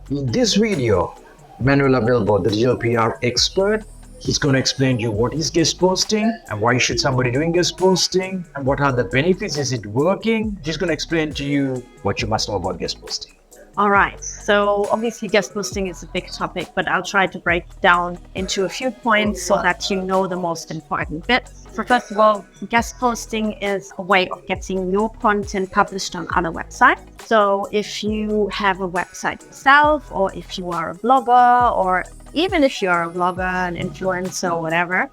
In this video, Manuel Abelbo, the digital PR expert, he's going to explain to you what is guest posting and why should somebody doing guest posting and what are the benefits. Is it working? He's going to explain to you what you must know about guest posting. All right. So obviously guest posting is a big topic, but I'll try to break it down into a few points so that you know the most important bits. So first of all, guest posting is a way of getting your content published on other websites. So if you have a website yourself, or if you are a blogger, or even if you are a blogger, an influencer, or whatever,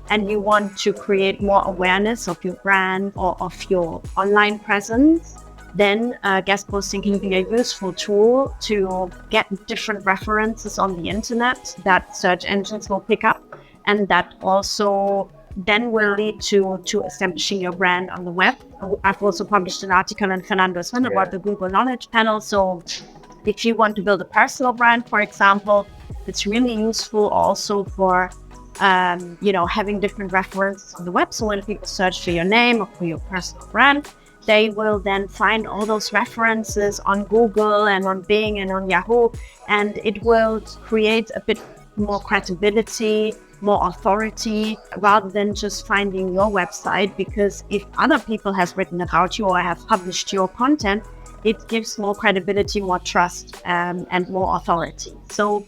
and you want to create more awareness of your brand or of your online presence, then guest posting can be a useful tool to get different references on the internet that search engines will pick up, and that also then will lead to establishing your brand on the web. I've also published an article in Fernando as well about the Google Knowledge Panel. So if you want to build a personal brand, for example, it's really useful also for having different references on the web. So when people search for your name or for your personal brand, they will then find all those references on Google and on Bing and on Yahoo, and it will create a bit more credibility, more authority, rather than just finding your website. Because if other people have written about you or have published your content, it gives more credibility, more trust, and more authority. So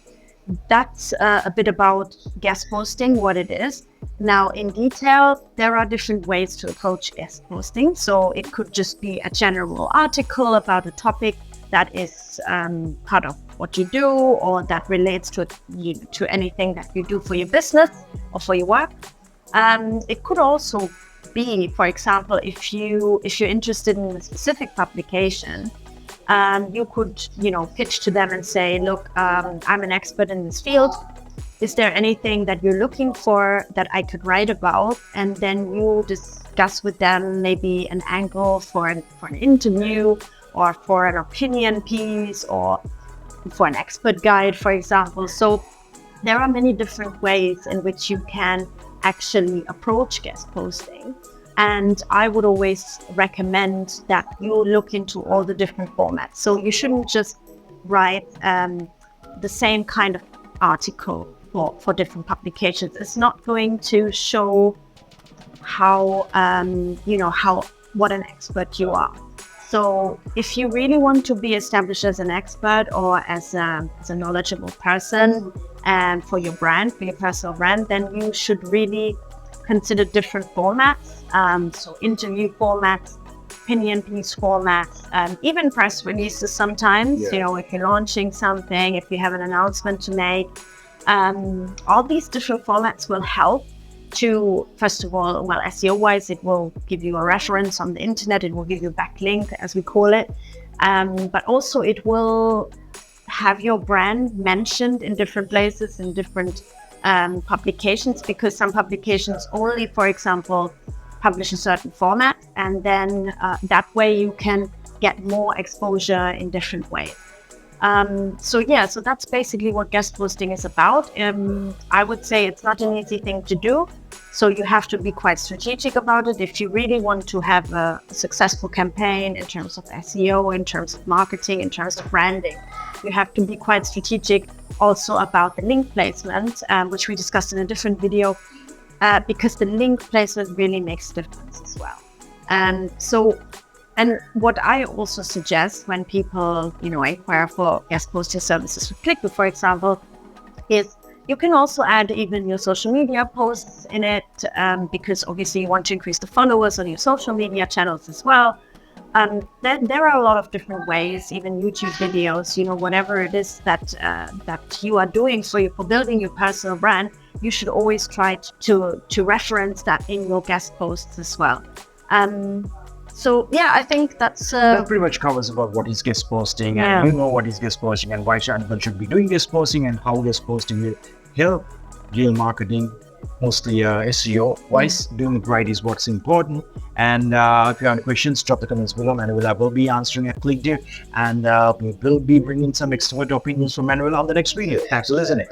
that's a bit about guest posting, what it is. Now, in detail, there are different ways to approach guest posting. So it could just be a general article about a topic that is part of what you do, or that relates to anything that you do for your business or for your work. It could also be, for example, if you're interested in a specific publication, you could, pitch to them and say, look, I'm an expert in this field. Is there anything that you're looking for that I could write about? And then you discuss with them maybe an angle for an interview, or for an opinion piece, or for an expert guide, for example. So there are many different ways in which you can actually approach guest posting. And I would always recommend that you look into all the different formats. So you shouldn't just write the same kind of article for different publications. It's not going to show what an expert you are. So if you really want to be established as an expert or as a knowledgeable person and for your brand, for your personal brand, then you should really consider different formats. So interview formats, opinion piece formats, even press releases sometimes, if you're launching something, if you have an announcement to make. All these different formats will help to, first of all, SEO-wise, it will give you a reference on the internet. It will give you a backlink, as we call it. But also it will have your brand mentioned in different places, in different publications, because some publications only, for example, publish a certain format, and then that way you can get more exposure in different ways. So that's basically what guest posting is about. I would say it's not an easy thing to do, so you have to be quite strategic about it. If you really want to have a successful campaign in terms of SEO, in terms of marketing, in terms of branding, you have to be quite strategic also about the link placement, which we discussed in a different video, because the link placement really makes a difference as well. And what I also suggest when people, inquire for guest posting services with ClickDo, for example, is you can also add even your social media posts in it, because obviously you want to increase the followers on your social media channels as well. There are a lot of different ways, even YouTube videos, whatever it is that you are doing for building your personal brand, you should always try to reference that in your guest posts as well. I think that pretty much covers about what is guest posting, and what is guest posting and why anyone should be doing guest posting and how guest posting will help digital marketing, mostly SEO wise. Doing it right is what's important. And if you have any questions, drop the comments below. Manuel will be answering at ClickDo, and we will be bringing some expert opinions from Manuel on the next video. Thanks for listening.